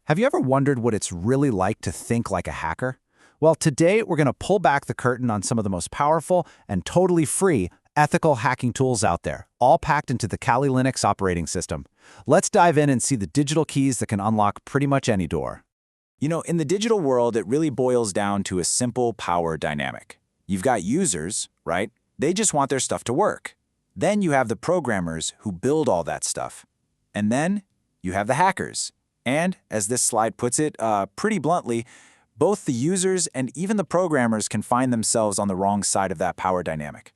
Have you ever wondered what it's really like to think like a hacker? Well, today we're going to pull back the curtain on some of the most powerful and totally free ethical hacking tools out there, all packed into the Kali Linux operating system. Let's dive in and see the digital keys that can unlock pretty much any door. You know, in the digital world, it really boils down to a simple power dynamic. You've got users, right? They just want their stuff to work. Then you have the programmers who build all that stuff. And then you have the hackers. And, as this slide puts it, pretty bluntly, both the users and even the programmers can find themselves on the wrong side of that power dynamic.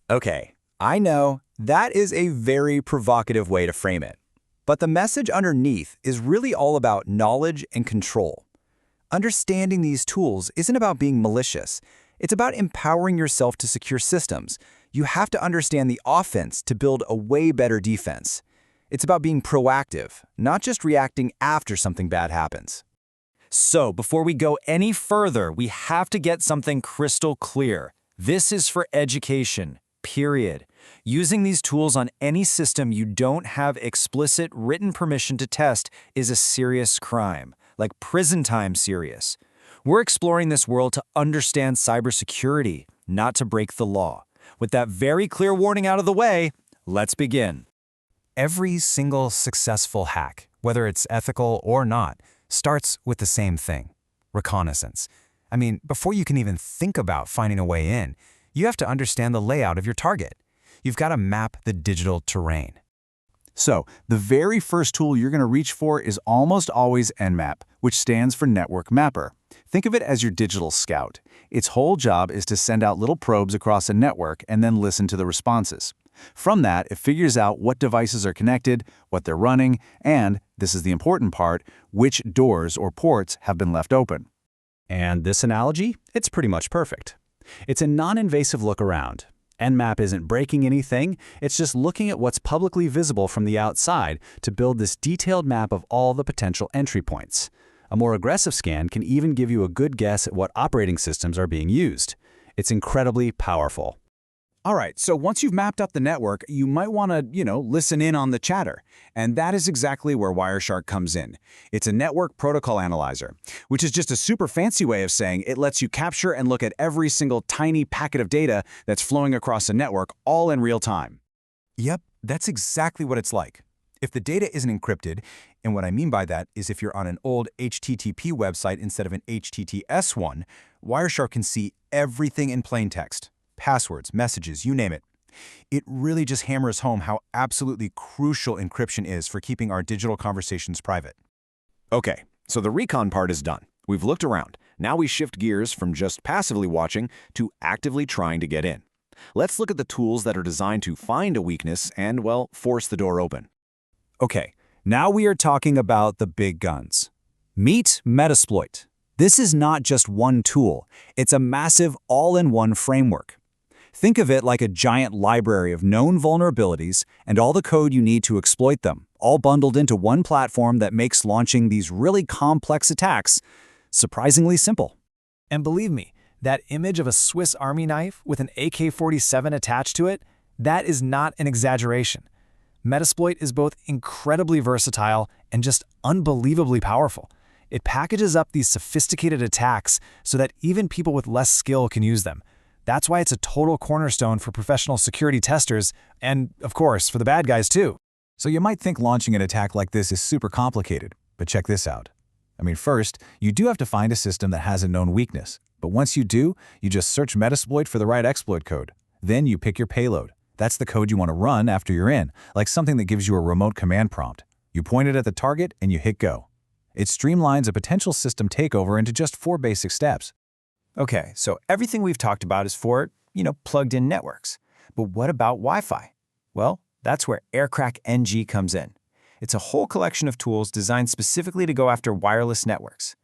Okay, I know that is a very provocative way to frame it. But the message underneath is really all about knowledge and control. Understanding these tools isn't about being malicious. It's about empowering yourself to secure systems. You have to understand the offense to build a way better defense. It's about being proactive, not just reacting after something bad happens. So, before we go any further, we have to get something crystal clear. This is for education, period. Using these tools on any system you don't have explicit written permission to test is a serious crime, like prison time serious. We're exploring this world to understand cybersecurity, not to break the law. With that very clear warning out of the way, let's begin. Every single successful hack, whether it's ethical or not, starts with the same thing: reconnaissance. I mean, before you can even think about finding a way in, you have to understand the layout of your target. You've got to map the digital terrain. So, the very first tool you're going to reach for is almost always Nmap, which stands for Network Mapper. Think of it as your digital scout. Its whole job is to send out little probes across a network and then listen to the responses. From that, it figures out what devices are connected, what they're running, and, this is the important part, which doors or ports have been left open. And this analogy, it's pretty much perfect. It's a non-invasive look around. Nmap isn't breaking anything, it's just looking at what's publicly visible from the outside to build this detailed map of all the potential entry points. A more aggressive scan can even give you a good guess at what operating systems are being used. It's incredibly powerful. All right, so once you've mapped up the network, you might want to, listen in on the chatter. And that is exactly where Wireshark comes in. It's a network protocol analyzer, which is just a super fancy way of saying it lets you capture and look at every single tiny packet of data that's flowing across a network all in real time. Yep, that's exactly what it's like. If the data isn't encrypted, and what I mean by that is if you're on an old HTTP website instead of an HTTPS one, Wireshark can see everything in plain text. Passwords, messages, you name it. It really just hammers home how absolutely crucial encryption is for keeping our digital conversations private. Okay, so the recon part is done. We've looked around. Now we shift gears from just passively watching to actively trying to get in. Let's look at the tools that are designed to find a weakness and, well, force the door open. Okay, now we are talking about the big guns. Meet Metasploit. This is not just one tool. It's a massive all-in-one framework. Think of it like a giant library of known vulnerabilities and all the code you need to exploit them, all bundled into one platform that makes launching these really complex attacks surprisingly simple. And believe me, that image of a Swiss Army knife with an AK-47 attached to it, that is not an exaggeration. Metasploit is both incredibly versatile and just unbelievably powerful. It packages up these sophisticated attacks so that even people with less skill can use them. That's why it's a total cornerstone for professional security testers and, of course, for the bad guys too. So you might think launching an attack like this is super complicated, but check this out. I mean, first, you do have to find a system that has a known weakness. But once you do, you just search Metasploit for the right exploit code. Then you pick your payload. That's the code you want to run after you're in, like something that gives you a remote command prompt. You point it at the target and you hit go. It streamlines a potential system takeover into just 4 basic steps. Okay, so everything we've talked about is for, plugged-in networks. But what about Wi-Fi? Well, that's where Aircrack NG comes in. It's a whole collection of tools designed specifically to go after wireless networks.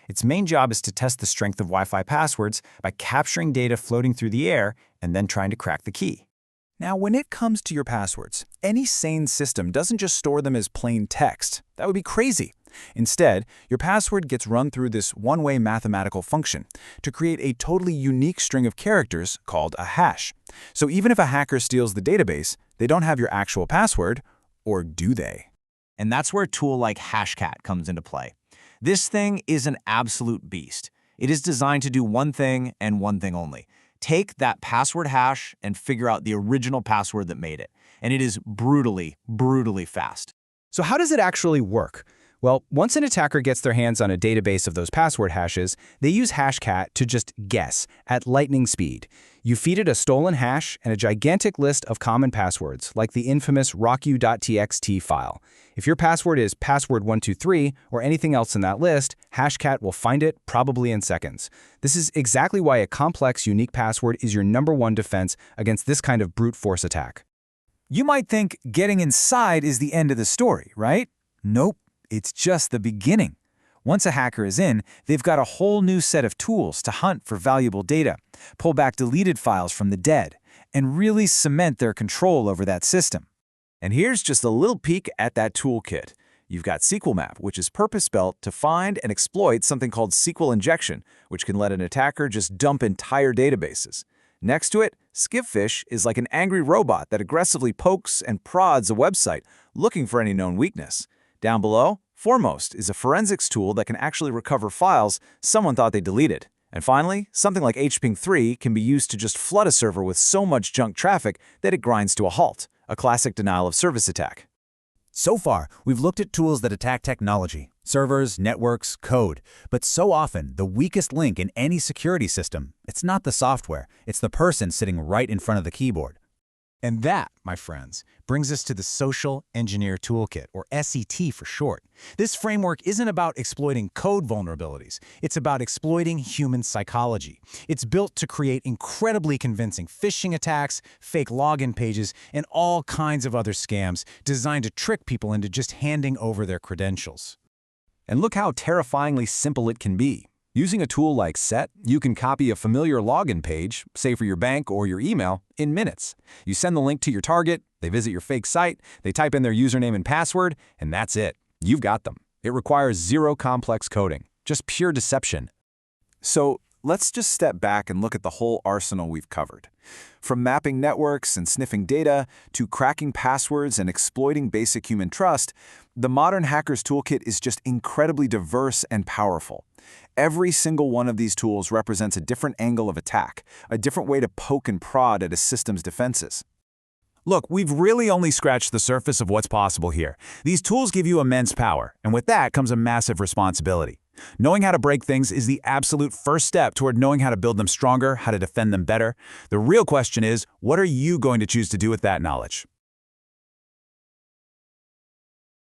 Its main job is to test the strength of Wi-Fi passwords by capturing data floating through the air and then trying to crack the key. Now, when it comes to your passwords, any sane system doesn't just store them as plain text. That would be crazy. Instead, your password gets run through this one-way mathematical function to create a totally unique string of characters called a hash. So even if a hacker steals the database, they don't have your actual password, or do they? And that's where a tool like Hashcat comes into play. This thing is an absolute beast. It is designed to do one thing and one thing only. Take that password hash and figure out the original password that made it. And it is brutally, brutally fast. So how does it actually work? Well, once an attacker gets their hands on a database of those password hashes, they use Hashcat to just guess at lightning speed. You feed it a stolen hash and a gigantic list of common passwords, like the infamous rocku.txt file. If your password is password123 or anything else in that list, Hashcat will find it probably in seconds. This is exactly why a complex, unique password is your #1 defense against this kind of brute force attack. You might think getting inside is the end of the story, right? Nope. It's just the beginning. Once a hacker is in, they've got a whole new set of tools to hunt for valuable data, pull back deleted files from the dead, and really cement their control over that system. And here's just a little peek at that toolkit. You've got Nmap, which is purpose-built to find and exploit something called SQL injection, which can let an attacker just dump entire databases. Next to it, Skipfish is like an angry robot that aggressively pokes and prods a website, looking for any known weakness. Down below, Foremost is a forensics tool that can actually recover files someone thought they deleted. And finally, something like hping3 can be used to just flood a server with so much junk traffic that it grinds to a halt, a classic denial of service attack. So far, we've looked at tools that attack technology, servers, networks, code. But so often, the weakest link in any security system, it's not the software, it's the person sitting right in front of the keyboard. And that, my friends, brings us to the Social Engineer Toolkit, or SET for short. This framework isn't about exploiting code vulnerabilities. It's about exploiting human psychology. It's built to create incredibly convincing phishing attacks, fake login pages, and all kinds of other scams designed to trick people into just handing over their credentials. And look how terrifyingly simple it can be. Using a tool like SET, you can copy a familiar login page, say for your bank or your email, in minutes. You send the link to your target, they visit your fake site, they type in their username and password, and that's it. You've got them. It requires zero complex coding, just pure deception. So let's just step back and look at the whole arsenal we've covered. From mapping networks and sniffing data to cracking passwords and exploiting basic human trust, the modern hacker's toolkit is just incredibly diverse and powerful. Every single one of these tools represents a different angle of attack, a different way to poke and prod at a system's defenses. Look, we've really only scratched the surface of what's possible here. These tools give you immense power, and with that comes a massive responsibility. Knowing how to break things is the absolute first step toward knowing how to build them stronger, how to defend them better. The real question is, what are you going to choose to do with that knowledge?